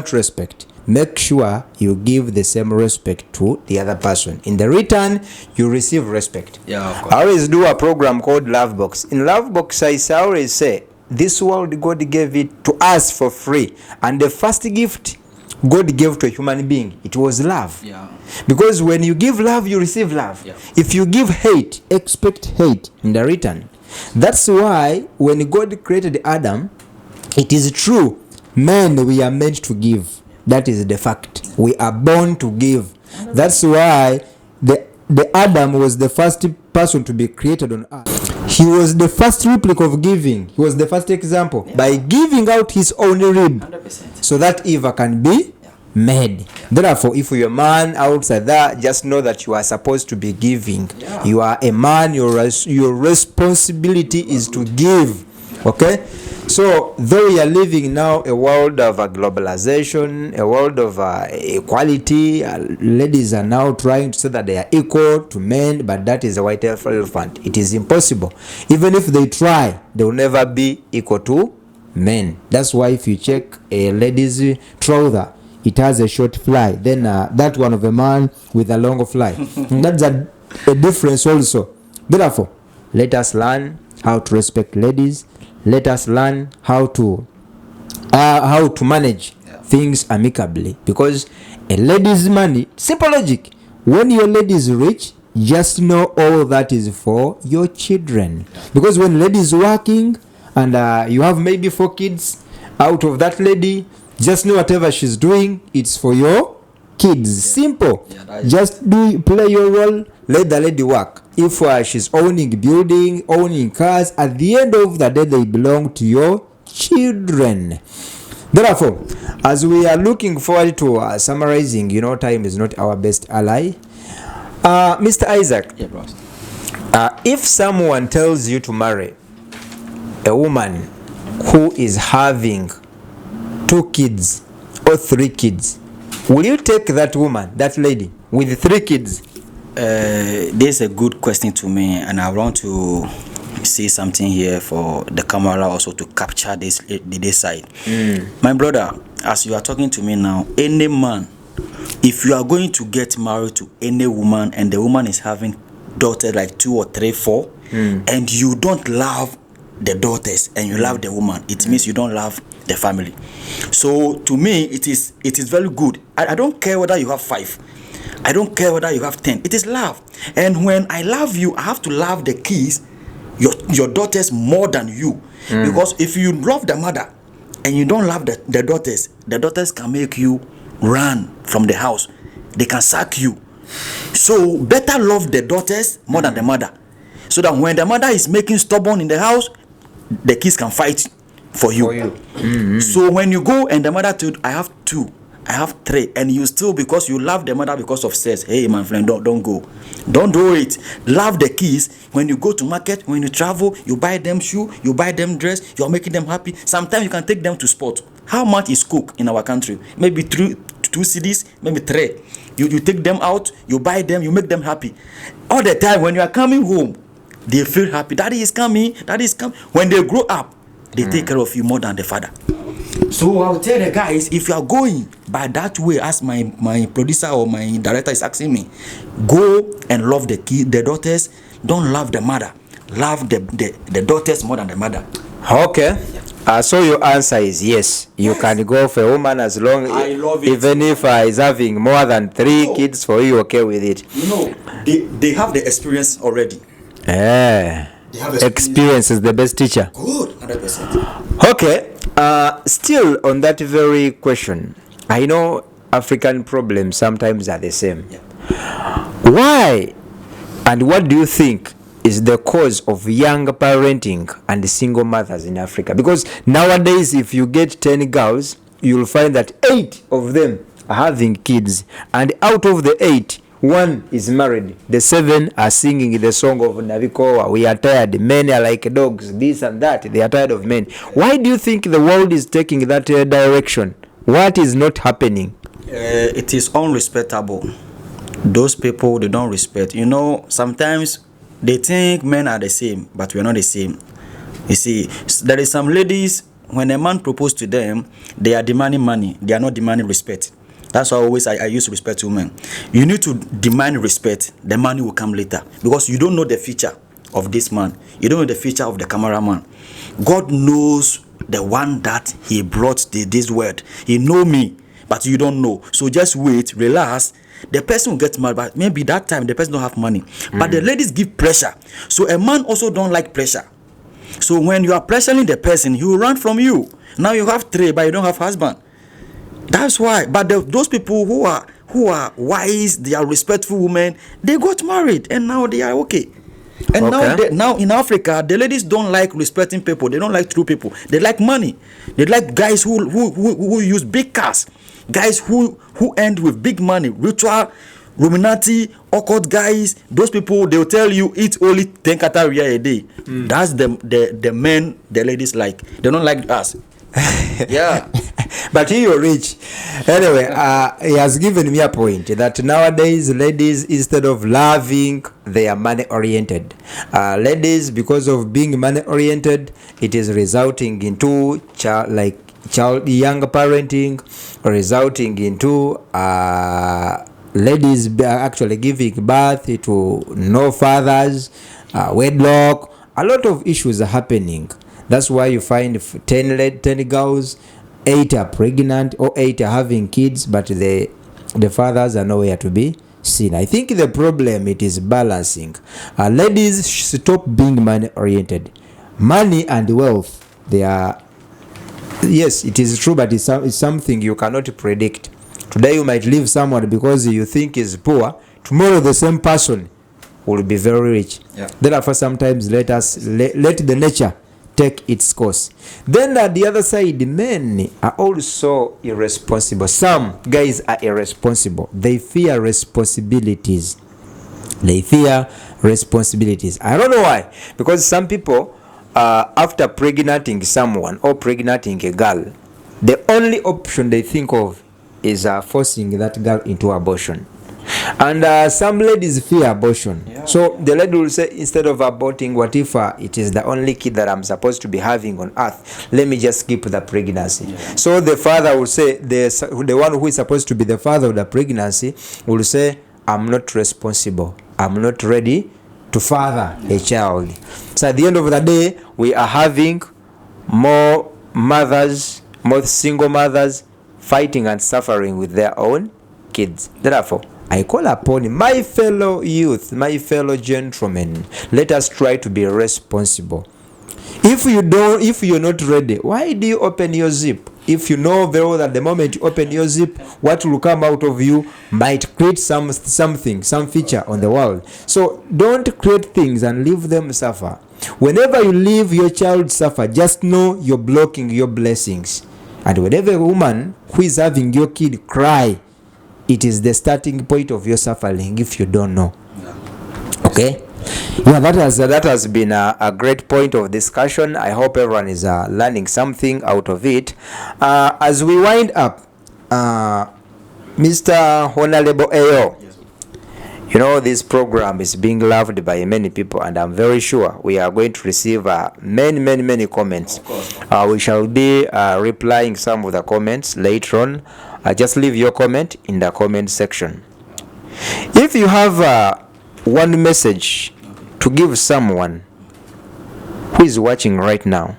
to respect, make sure you give the same respect to the other person. In the return, you receive respect. Yeah, of course. I always do a program called Love Box. In Love Box, I always say, this world God gave it to us for free, and the first gift God gave to a human being, it was love. Yeah. Because when you give love, you receive love. Yeah. If you give hate, expect hate in the return. That's why when God created Adam, it is true, men, we are meant to give. That is the fact. We are born to give. That's why the Adam was the first person to be created on earth. He was the first replica of giving. He was the first example, by giving out his own rib, 100%. so that Eva can be made. Therefore, if you're a man outside there, just know that you are supposed to be giving. You are a man. Your responsibility is to give. Okay. So though we are living now a world of globalization, a world of equality, ladies are now trying to say that they are equal to men, but that is a white elephant. It is impossible. Even if they try, they will never be equal to men. That's why if you check a lady's trouser, it has a short fly, then that one of a man with a long fly. That's a difference also. Therefore, let us learn how to respect ladies. Let us learn how to manage things amicably, because a lady's money, simple logic, when your lady is rich, just know all that is for your children. Because when lady is working and you have maybe 4 kids out of that lady, just know whatever she's doing, it's for your kids. Simple. Just play your role, let the lady work. If she's owning building, owning cars, at the end of the day they belong to your children. Therefore, as we are looking forward to summarizing, time is not our best ally. Mr. Isaac, if someone tells you to marry a woman who is having 2 kids or 3 kids, will you take that woman, that lady with 3 kids? This is a good question to me, and I want to say something here for the camera also to capture this side. My brother, as you are talking to me now, any man, if you are going to get married to any woman and the woman is having daughters like 2 or 3, 4, and you don't love the daughters and you love the woman, it means you don't love the family. So to me, it is very good. I don't care whether you have 5. I don't care whether you have 10. It is love. And when I love you, I have to love the kids, your daughters, more than you. Because if you love the mother and you don't love the daughters can make you run from the house. They can sack you. So better love the daughters more than the mother, so that when the mother is making stubborn in the house, the kids can fight for you. So when you go and the mother told, I have 2, I have 3, and you still, because you love the mother because of sex, hey my friend, don't go, don't do it. Love the kids. When you go to market, when you travel, you buy them shoe, you buy them dress, you're making them happy. Sometimes you can take them to sport. How much is Coke in our country? Maybe 2 cedis, maybe 3. You take them out, you buy them, you make them happy. All the time when you are coming home, they feel happy. Daddy is coming, daddy is coming. When they grow up, they take care of you more than the father. So I'll tell the guys, if you are going by that way, as my producer or my director is asking me, go and love the daughters. Don't love the mother. Love the daughters more than the mother. Okay. So your answer is yes. You can go for a woman as long, even if is having more than 3 kids for you, okay with it. They have the experience already. Experience is the best teacher. Good, 100%. Okay. Still on that very question, I know African problems sometimes are the same. Why and what do you think is the cause of young parenting and single mothers in Africa? Because nowadays, if you get 10 girls, you'll find that 8 of them are having kids, and out of the 8, 1 is married. The 7 are singing the song of Navikoa, we are tired, men are like dogs, this and that, they are tired of men. Why do you think the world is taking that direction? What is not happening? It is unrespectable. Those people, they don't respect. Sometimes they think men are the same, but we are not the same. You see, there is some ladies, when a man proposes to them, they are demanding money. They are not demanding respect. That's why I use respect to women. You need to demand respect. The money will come later, because you don't know the future of this man. You don't know the future of the cameraman. God knows the one that he brought this word. He know me, but you don't know. So just wait, relax. The person will get married, but maybe that time the person don't have money. But the ladies give pressure. So a man also don't like pressure. So when you are pressuring the person, he will run from you. Now you have 3, but you don't have husband. That's why. But those people who are wise, they are respectful women, they got married and now they are okay. And now in Africa, the ladies don't like respecting people. They don't like true people. They like money. They like guys who use big cars. Guys who end with big money. Ritual, Illuminati, occult guys. Those people, they will tell you eat only 10 kata a day. That's the men the ladies like. They don't like us. Yeah. But you're rich. Anyway, he has given me a point that nowadays ladies, instead of loving, they are money oriented. Ladies, because of being money oriented, it is resulting into young parenting, resulting into ladies actually giving birth to no fathers, wedlock. A lot of issues are happening. That's why you find 10 girls, 8 are pregnant or 8 are having kids, but the fathers are nowhere to be seen. I think the problem, it is balancing. Ladies, stop being money oriented. Money and wealth, they are, yes, it is true, but it's something you cannot predict. Today you might leave someone because you think is poor. Tomorrow the same person will be very rich. Yeah. Therefore, sometimes let the nature take its course. Then at the other side, men are also irresponsible. Some guys are irresponsible. They fear responsibilities. I don't know why. Because some people, after pregnating someone or pregnating a girl, the only option they think of is forcing that girl into abortion. And some ladies fear abortion. Yeah. So the lady will say, instead of aborting, what if it is the only kid that I'm supposed to be having on earth? Let me just keep the pregnancy. Yeah. So the father will say, the one who is supposed to be the father of the pregnancy will say, I'm not responsible. I'm not ready to father a child. So at the end of the day, we are having more single mothers fighting and suffering with their own kids. Therefore, I call upon my fellow youth, my fellow gentlemen, let us try to be responsible. If you're not ready, why do you open your zip? If you know very well that the moment you open your zip, what will come out of you might create some feature on the world. So don't create things and leave them suffer. Whenever you leave your child suffer, just know you're blocking your blessings. And whenever a woman who is having your kid cry, it is the starting point of your suffering if you don't know. Okay? Yeah, that has been a great point of discussion. I hope everyone is learning something out of it. As we wind up, Mr. Honorable Ayo, you know, this program is being loved by many people, and I'm very sure we are going to receive many comments. We shall be replying some of the comments later on. Just leave your comment in the comment section. If you have one message to give someone who is watching right now,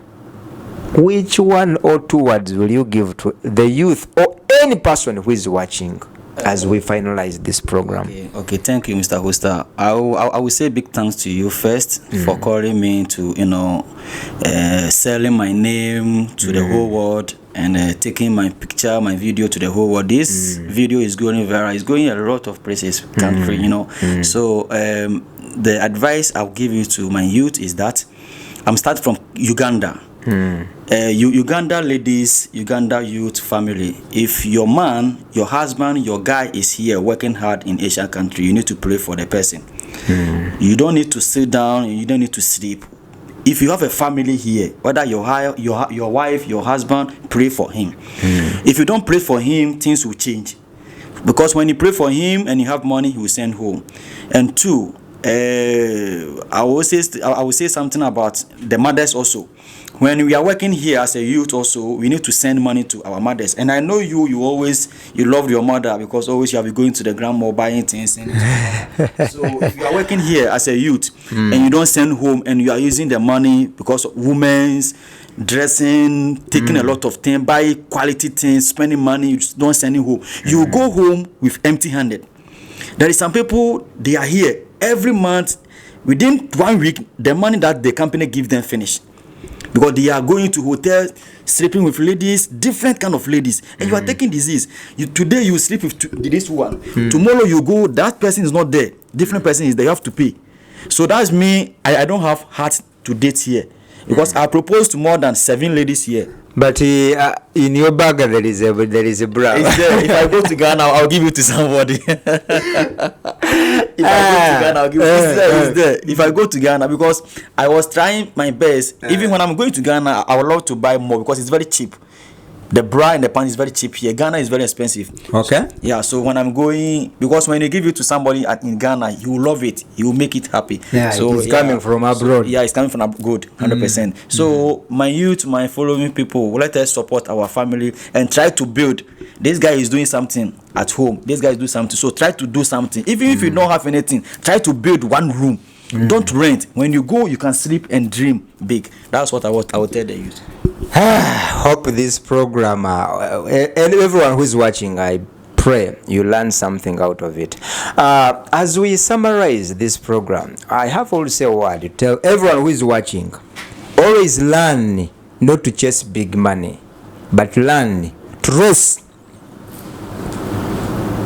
which 1 or 2 words will you give to the youth or any person who is watching as we finalize this program? Okay, thank you, Mr. Hoster. I will say big thanks to you first for calling me to, selling my name to the whole world and taking my picture, my video to the whole world. This video is going viral. It's going a lot of places, country, So the advice I'll give you to my youth is that I'm starting from Uganda. Uganda ladies, Uganda youth family, if your man, your husband, your guy is here working hard in Asian country, you need to pray for the person. You don't need to sit down, you don't need to sleep. If you have a family here, whether your wife, your husband, pray for him. If you don't pray for him, things will change. Because when you pray for him and you have money, he will send home. And 2, I will say something about the mothers also. When we are working here as a youth also, we need to send money to our mothers. And I know you love your mother because always you have been going to the grandma buying things. So if you are working here as a youth and you don't send home and you are using the money because of women's dressing, taking a lot of things, buy quality things, spending money, you just don't send it home. You go home with empty-handed. There is some people, they are here every month. Within 1 week, the money that the company give them finish. Because they are going to hotels, sleeping with ladies, different kind of ladies, and you are taking disease. Today you sleep with this one. Tomorrow you go, that person is not there. Different person is there. You have to pay. So that's me. I don't have heart to date here because I proposed to more than 7 ladies here. But in your bag there is a bra. It's there. If I go to Ghana, I'll give it to somebody. If I go to Ghana, I'll give it. It's there. If I go to Ghana, because I was trying my best. Even when I'm going to Ghana, I would love to buy more because it's very cheap. the bra and the pants is very cheap here. Ghana is very expensive. Okay. Yeah, so when I'm going, because when you give it to somebody in Ghana, you will love it. You will make it happy. Yeah, so it's coming from abroad. So, yeah, it's coming from abroad, 100%. So my youth, my following people, let us support our family and try to build. This guy is doing something at home. This guy is doing something. So try to do something. Even if you don't have anything, try to build one room. Don't rent. When you go, you can sleep and dream big. That's what I will tell the youth. Hope this program and everyone who is watching, I pray you learn something out of it. As we summarize this program, I have also a word to tell everyone who is watching. Always learn not to chase big money, but learn to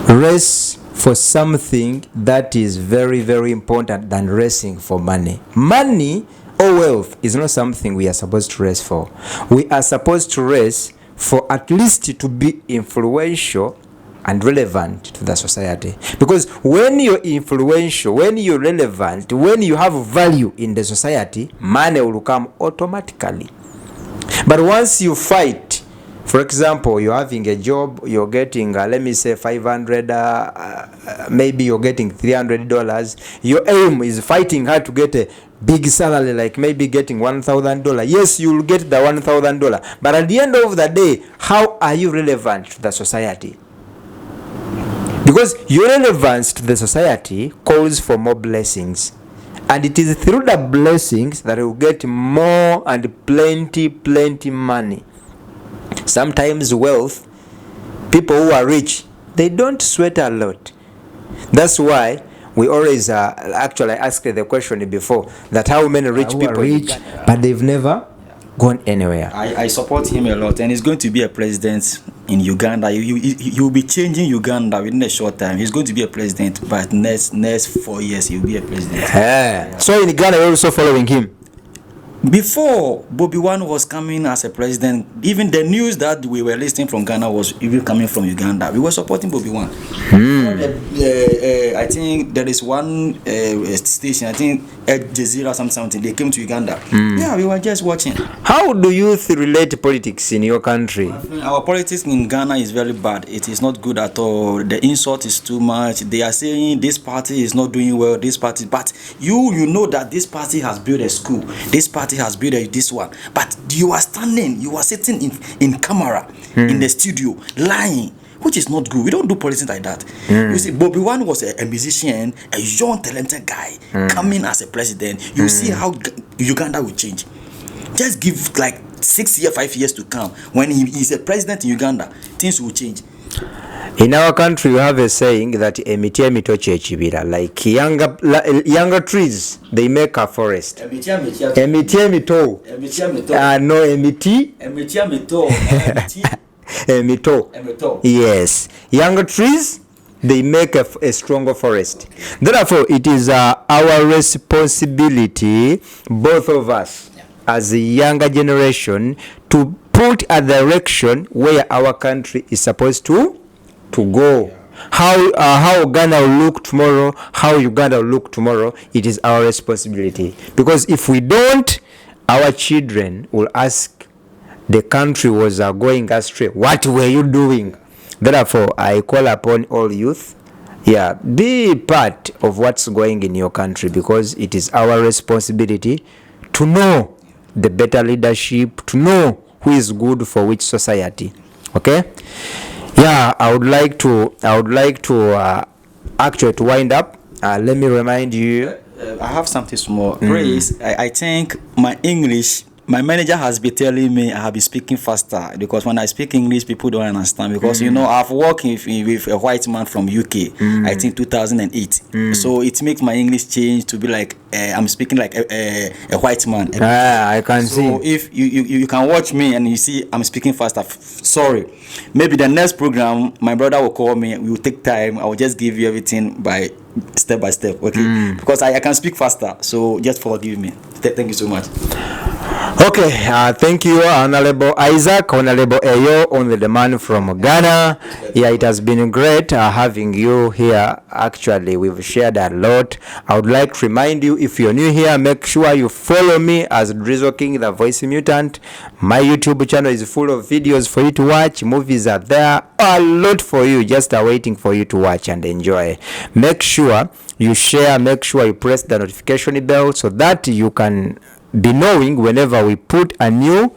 race for something that is very, very important than racing for money. Money or wealth is not something we are supposed to race for. We are supposed to race for at least to be influential and relevant to the society. Because when you're influential, when you're relevant, when you have value in the society, money will come automatically. But once you fight, for example, you're having a job, you're getting, let me say, $500, maybe you're getting $300. Your aim is fighting hard to get a big salary, like maybe getting $1,000. Yes, you'll get the $1,000. But at the end of the day, how are you relevant to the society? Because your relevance to the society calls for more blessings. And it is through the blessings that you get more and plenty money. Sometimes wealth, people who are rich, they don't sweat a lot. That's why we always actually asked the question before that how many rich people are rich, but they've never gone anywhere. I support him a lot, and he's going to be a president in Uganda. He will be changing Uganda within a short time. He's going to be a president, but next 4 years he will be a president. Yeah. So in Ghana, you're also following him. Before Bobby Wine was coming as a president, even the news that we were listening from Ghana was even coming from Uganda. We were supporting Bobby Wine. I think there is one station, I think Al Jazeera something, they came to Uganda. Yeah, we were just watching. How do you relate politics in your country? Our politics in Ghana is very bad. It is not good at all. The insult is too much. They are saying this party is not doing well, this party, but you know that this party has built a school, this party has built this one, but you are sitting in camera in the studio lying, which is not good. We don't do politics like that. You see, Bobby Wine was a musician, a young talented guy coming as a president. You see how Uganda will change. Just give like 5 years to come. When he is a president in Uganda, things will change. In our country, we have a saying that emiti emito chechibira, like younger trees, they make a forest. Emiti emito. No, emiti. Emito. Yes. Younger trees, they make a stronger forest. Therefore, it is our responsibility, both of us, as a younger generation, to put a direction where our country is supposed to go. How Ghana will look tomorrow, how Uganda will look tomorrow, it is our responsibility. Because if we don't, our children will ask, the country was going astray, what were you doing? Therefore, I call upon all youth, be part of what's going in your country, because it is our responsibility to know the better leadership, to know who is good for which society. Okay? I would like to actually to wind up. Let me remind you. I have something small. Praise. I think my manager has been telling me I have been speaking faster, because when I speak English, people don't understand. Because I've worked with a white man from UK, I think 2008. So it makes my English change to be like I'm speaking like a white man. I can see. So if you can watch me and you see I'm speaking faster, sorry. Maybe the next program, my brother will call me. We will take time. I will just give you everything by step, okay? Because I can speak faster. So just forgive me. Thank you so much. Okay, thank you, Honorable Isaac, Honorable Eyo, only the man from Ghana. Yeah, it has been great having you here. Actually, we've shared a lot. I would like to remind you, if you're new here, make sure you follow me as Drizzle King, the Voice Mutant. My YouTube channel is full of videos for you to watch. Movies are there, a lot for you, just waiting for you to watch and enjoy. Make sure you share, make sure you press the notification bell so that you can be knowing whenever we put a new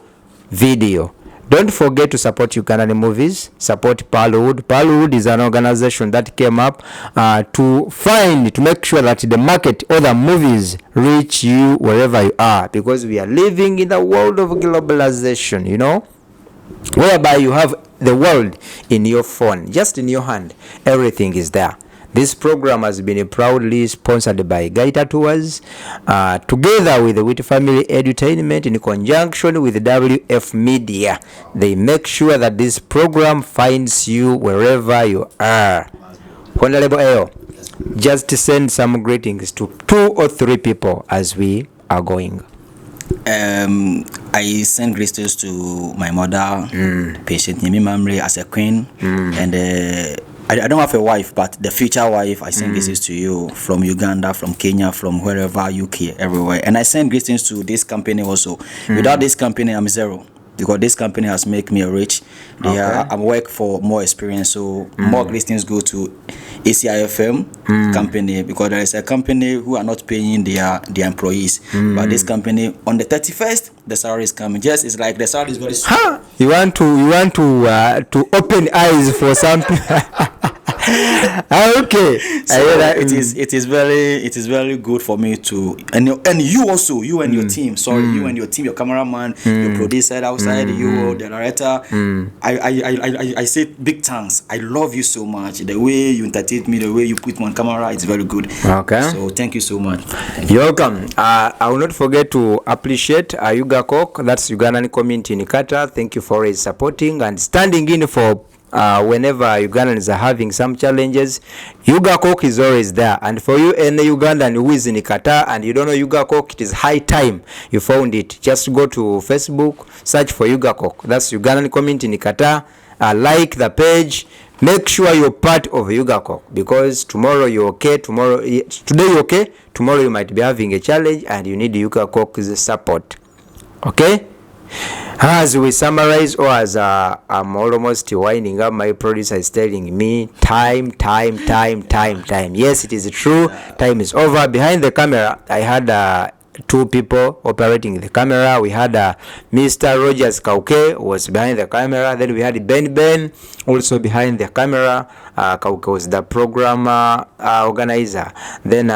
video. Don't forget to support Ugandan movies, support Pearlwood. Pearlwood is an organization that came up to make sure that the market or the movies reach you wherever you are, because we are living in the world of globalization, you know, whereby you have the world in your phone, just in your hand. Everything is there. This program has been proudly sponsored by Gaita Tours, together with the Wit Family Edutainment in conjunction with WF Media. They make sure that this program finds you wherever you are. Honorable Eyo, just send some greetings to 2 or 3 people as we are going. I send greetings to my mother, Patient Nyemi Mamre, as a queen, and I don't have a wife, but the future wife, I send greetings to you from Uganda, from Kenya, from wherever, UK, everywhere. And I send greetings to this company also. Without this company, I'm zero, because this company has made me rich. I work for more experience, so more greetings go to ACIFM company, because there is a company who are not paying their employees. But this company, on the 31st, the salary is coming. Just it's like the salary is very small. You want to open eyes for something. Okay. So it is very good for me to, and you also, you and your team, you and your team, your cameraman, your producer outside, you, the director. I say big thanks. I love you so much. The way you entertain me, the way you put me on camera, it's very good. Okay. So thank you so much. You're welcome. I will not forget to appreciate Yuga Coke, that's Ugandan community in Qatar. Thank you for always supporting and standing in for whenever Ugandans are having some challenges. Yuga Coke is always there. And for you, any Ugandan who is in Qatar and you don't know Yuga Coke, it is high time you found it. Just go to Facebook, search for Yuga Coke. That's Ugandan community in Qatar. Like the page. Make sure you're part of Yuga Coke, because tomorrow you're okay. Today you're okay. Tomorrow you might be having a challenge and you need Yuga Coke's support. Okay? As we summarize, or as I'm almost winding up, my producer is telling me time. Yes, it is true. Time is over. Behind the camera, I had 2 people operating the camera. We had Mr. Rogers Kauke was behind the camera. Then we had Ben also behind the camera. Kauke was the program organizer. Then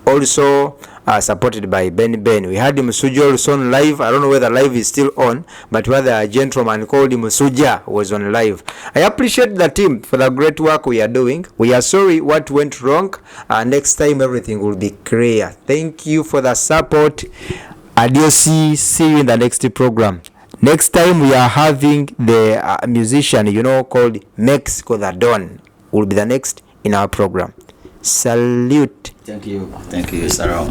also supported by Ben. We had Musuja also on live. I don't know whether live is still on, but whether a gentleman called Musuja was on live. I appreciate the team for the great work we are doing. We are sorry what went wrong. Next time everything will be clear. Thank you for the support. Adios. See you in the next program. Next time we are having the musician, called Mexico the Don. Will be the next in our program. Salute. Thank you, Sarah.